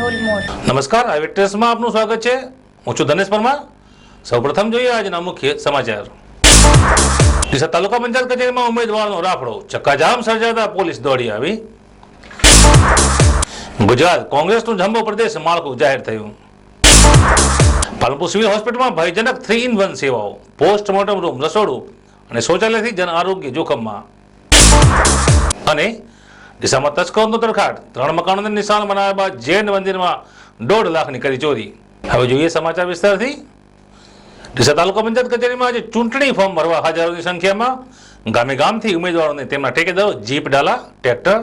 Dhrol mode. નમસ્કાર, આ વેક્ટર્સમાં આપનું સ્વાગત છે. હું છું ધનેશ પરમાર. સૌપ્રથમ જોઈએ આજના મુખ્ય સમાચાર. ડીસા તાલુકા પંચાયત કચેરીમાં ઉમેદવારનો રાફડો, ચક્કાજામ સર્જાતા પોલીસ દોડી આવી. ગુજરાત કોંગ્રેસનું જમ્બો પ્રદેશ માળખું જાહેર થયું. પાલનપુર સિવિલ હોસ્પિટલમાં ભયજનક 3-in-1 સેવાઓ, પોસ્ટમોર્ટમ રૂમ, રસોડું અને શૌચાલયથી જન આરોગ્ય જોખમમાં. અને ડીસામાં તસ્કરોનો તરખાટ, 3 મકાનોને નિશાન બનાવ્યા બાદ જૈન મંદિરમાં 1.5 લાખની કરી ચોરી. હવે જોઈએ સમાચાર વિસ્તારથી. ડીસા તાલુકા પંચાયત કચેરીમાં આજે ચૂંટણી ફોર્મ ભરવા હજારોની સંખ્યામાં ગામે ગામથી ઉમેદવારોને તેમના ટેકેદારો જીપ ડાલા, ટ્રેક્ટર,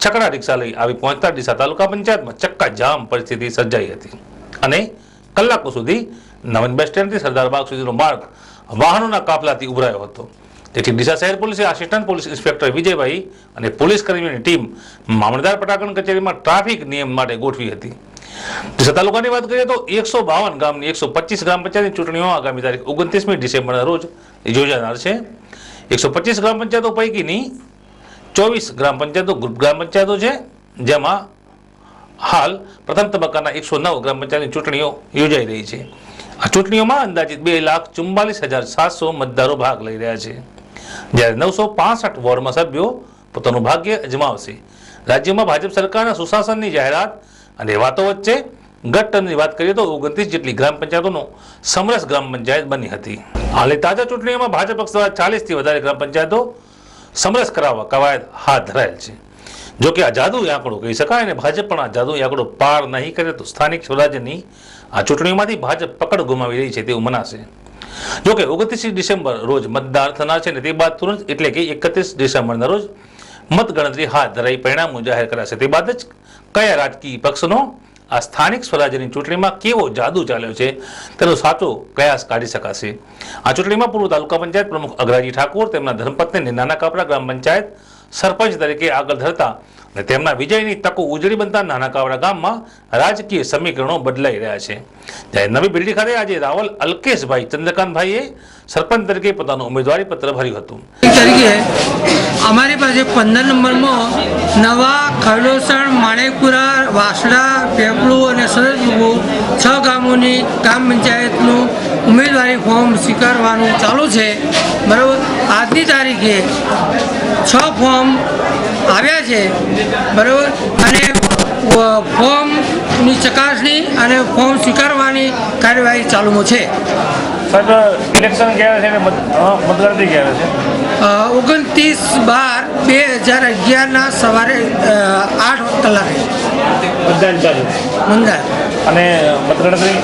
છકડા રિક્ષા લઈ આવી પહોંચતા ડીસા તાલુકા પંચાયતમાં ચક્કાજામ પરિસ્થિતિ સર્જાઈ હતી અને કલાકો સુધી નવીન બસ સ્ટેન્ડથી સરદારબાગ સુધીનો માર્ગ વાહનોના કાફલાથી ઉભરાયો હતો. તેથી ડીસા શહેર પોલીસે આસિસ્ટન્ટ પોલીસ ઇન્સ્પેક્ટર વિજયભાઈ અને પોલીસ કર્મીઓની ટીમ મામલતદાર પટાકણ કચેરીમાં ટ્રાફિક નિયમ માટે ગોઠવી હતી. ડીસા તાલુકાની વાત કરીએ તો 152 ગામની 125 ગ્રામ પંચાયતની ચૂંટણીઓ આગામી તારીખ 29મી ડિસેમ્બરના રોજ યોજાનાર છે. 125 ગ્રામ પંચાયતો પૈકીની 24 ગ્રામ પંચાયતો ગ્રુપ ગ્રામ પંચાયતો છે, જેમાં હાલ પ્રથમ તબક્કાના 109 ગ્રામ પંચાયતની ચૂંટણીઓ યોજાઈ રહી છે. આ ચૂંટણીઓમાં અંદાજિત 2,44,700 મતદારો ભાગ લઈ રહ્યા છે, જ્યારે 965 વોર્ડમાં સભ્યો પોતાનું ભાગ્ય અજમાવશે. રાજ્યમાં ભાજપ સરકારના સુશાસનની જાહેરાત અને વાતો વચ્ચે ગત ટર્મની વાત કરીએ તો 29 જેટલી ગ્રામ પંચાયતોનો સમરસ ગ્રામ પંચાયત બની હતી. હાલની તાજા ચૂંટણીઓમાં ભાજપ પક્ષ દ્વારા 40થી વધારે ગ્રામ પંચાયતો સમરસ કરાવવા કવાયત હાથ ધરાયેલ છે. જો કે આ જાદુઈ આંકડો કહી શકાય અને ભાજપ પણ આ જાદુઈ આંકડો પાર નહીં કરે તો સ્થાનિક સ્વરાજ્યની આ ચૂંટણીઓમાંથી ભાજપ પકડ ગુમાવી રહી છે તેવું મનાશે. જો કે 29 ડિસેમ્બર રોજ મતદાર થનાર છે અને તે બાદ તુરંત એટલે કે 31 ડિસેમ્બરના રોજ મતગણતરી હાથ ધરાઈ પરિણામો જાહેર કરાશે. તે બાદ જ કયા રાજકીય પક્ષનો આ સ્થાનિક સ્વરાજ્યની ચૂંટણીમાં કેવો જાદુ ચાલ્યો છે તેનો સાચો કયાસ કાઢી શકાશે. આ ચૂંટણીમાં પૂર્વ તાલુકા પંચાયત પ્રમુખ અઘરાજી ઠાકોર તેમના ધર્મપત્નીને નાના કાપરા ગ્રામ પંચાયત સરપંચ તરીકે આગળ ધરતા અને તેમના વિજયની તકો ઉજળી બનતા નાના કાવડા ગામમાં રાજકીય સમીકરણો બદલાઈ રહ્યા છે. ત્યારે નવી બિલ્ડી ખાતે આજે રાવલ અલ્કેશભાઈ ચંદ્રકાંતભાઈએ સરપંચ તરીકે પોતાનું ઉમેદવારી પત્ર ભર્યું હતું. તરીકે અમારી પાસે 15 નંબરમાં નવા ખરડોસણ, માણેકપુરા, વાસડા, પેપળુ અને સરસપુર 6 ગામોની ગ્રામ પંચાયતનું ઉમેદવારી ફોર્મ સ્વીકારવાનું ચાલુ છે. બરાબર, આજની તારીખે 6 ફોર્મ આવ્યા છે. બરાબર, અને ફોર્મની ચકાસણી અને ફોર્મ સ્વીકારવાની કાર્યવાહી ચાલુમાં છે. ઇલેક્શન ક્યારે છે? મતગણતરી ક્યારે છે? 29/12/2011 સવારે 8 કલાકે મતદાન ચાલુ. મતદાન અને મતગણતરી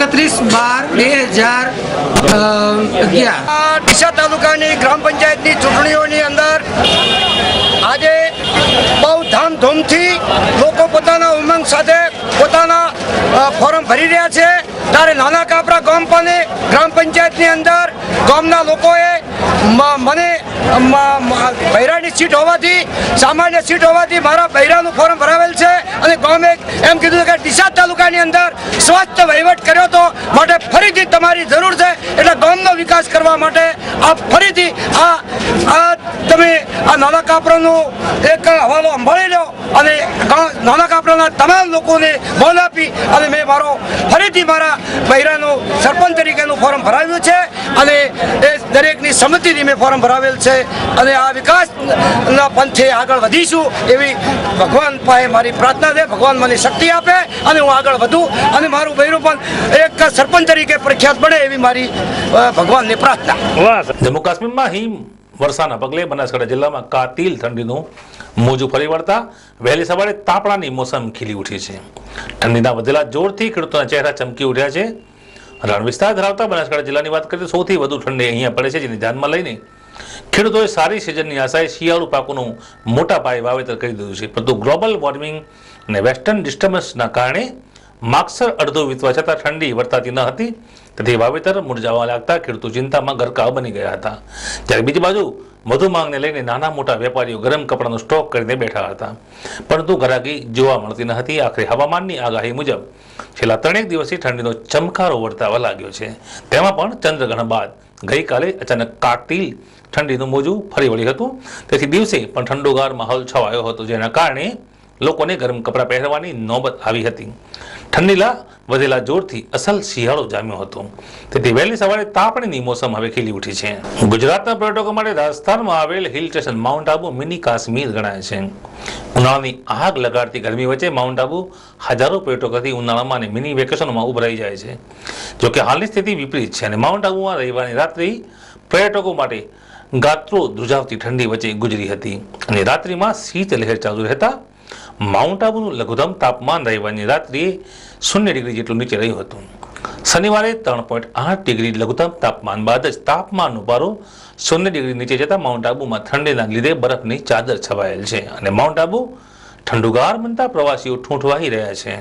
31/12/2011. ડીસા તાલુકાની ગ્રામ પંચાયતની ચૂંટણીઓની અંદર આજે બહુ ધામધૂમથી લોકો પોતાના ઉમંગ સાથે પોતાના ફોર્મ ભરી રહ્યા છે. ત્યારે નાના કાપરા ગામ પણ ગ્રામ પંચાયતની અંદર ગામના લોકોએ મને બૈરાની સીટ હોવાથી, સામાન્ય સીટ હોવાથી મારા બૈરાનું ફોર્મ ભરાવેલ છે અને ગામે એમ કીધું કે ડીસા તાલુકાની અંદર સ્વચ્છ વહીવટ કર્યો હતો, માટે ફરીથી તમારી જરૂર છે, એટલે ગામનો વિકાસ કરવા માટે આ ફરીથી તમે આ નાના કાપરાનો એક હવાલો સંભાળી લો અને નાના કાપરાના તમામ લોકોને બોલ આપી અને મેં ફરીથી મારા બૈરાનું સરપંચ તરીકેનું ફોર્મ ભરાવ્યું છે અને એ દરેકની સંમતિથી મેં ફોર્મ ભરાવેલ છે અને આ વિકાસના પંથે આગળ વધીશું એવી ભગવાન પાસે મારી પ્રાર્થના છે. ભગવાન મને શક્તિ આપે અને હું આગળ વધું અને મારું બૈરું પણ એક સરપંચ તરીકે પ્રખ્યાત બને એવી મારી ભગવાનની પ્રાર્થના. જમ્મુ કાશ્મીરમાં હિમ વર્ષાના પગલે બનાસકાંઠા જિલ્લામાં કાતિલ ઠંડીનું મોજું ફરી વળતા વહેલી સવારે તાપણાની મોસમ ખીલી ઉઠી છે. ઠંડીના વધેલા જોરથી ખેડૂતોના ચહેરા ચમકી ઉઠ્યા છે. રણ વિસ્તાર ધરાવતા બનાસકાંઠા જિલ્લાની વાત કરીએ તો સૌથી વધુ ઠંડી અહીંયા પડે છે, જેને ધ્યાનમાં લઈને ખેડૂતોએ સારી સિઝનની આશાએ શિયાળુ પાકોનું મોટા પાયે વાવેતર કરી દીધું છે. પરંતુ ગ્લોબલ વોર્મિંગ અને વેસ્ટર્ન ડિસ્ટર્બન્સના કારણે માગસર અડધો વીતવા છતાં ઠંડી વર્તાતી ન હતી, તેથી વાવેતર મૂરઝાવા લાગતા ખેડૂતો ચિંતામાં ગરકાવ બની ગયા હતા. જ્યારે બીજી બાજુ વધુ માંગને લઈને નાના મોટા વેપારીઓ ગરમ કપડાનો સ્ટોક કરીને બેઠા હતા, પરંતુ ગ્રાહકી જોવા મળતી ન હતી. આખરે હવામાનની આગાહી મુજબ છેલ્લા 3 દિવસથી ઠંડીનો ચમકારો વર્તાવા લાગ્યો છે. તેમાં પણ ચંદ્રગ્રહણ બાદ ગઈકાલે અચાનક કાતિલ ઠંડીનું મોજું ફરી વળ્યું હતું. તેથી દિવસે પણ ઠંડોગાર માહોલ છવાયો હતો, જેના કારણે લોકોને ગરમ કપડાં પહેરવાની નોબત આવી હતી. ઠંડીલા વધેલા જોરથી અસલ શિયાળો જામ્યો હતો, તેથી વહેલી સવારે તાપણીની મોસમ હવે ખીલી ઉઠી છે. ગુજરાતના પર્યટકો માટે રાજસ્થાનમાં આવેલ hill station mount Abu mini Kashmir ગણાય છે. ઉનાળાની આગ લગાડતી ગરમી વચ્ચે માઉન્ટ આબુ હજારો પર્યટકોથી ઉનાળામાં અને મિની વેકેશનમાં ઉભરાઈ જાય છે. જોકે હાલની સ્થિતિ વિપરીત છે અને માઉન્ટ આબુમાં રવિવારની રાત્રિ પર્યટકો માટે ગાત્રો ધ્રુજાવતી ઠંડી વચ્ચે ગુજરી હતી અને રાત્રિમાં શીત લહેર ચાલુ રહેતા માઉન્ટ આબુનું લઘુત્તમ તાપમાન રવિવારની રાત્રિએ 0 ડિગ્રી જેટલું નીચે રહ્યું હતું. શનિવારે 3.8 ડિગ્રી લઘુત્તમ તાપમાન બાદ જ તાપમાનનો પારો 0 ડિગ્રી નીચે જતા માઉન્ટ આબુમાં ઠંડીના લીધે બરફની ચાદર છવાયેલ છે અને માઉન્ટ આબુ ઠંડુગાર બનતા પ્રવાસીઓ ઠૂંઠવાઈ રહ્યા છે.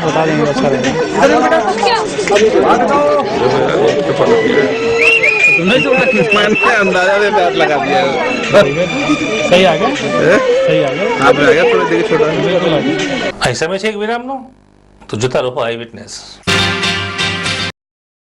बता देंगे अच्छा रहेगा। अंदाजा में बैट लगा दिया। सही आ गया, सही आ गया, आप आ गया थोड़ा देर छोटा। અહીં સમય છે એક વિરામનો, તો જોતા રહો આઈ વિટનેસ.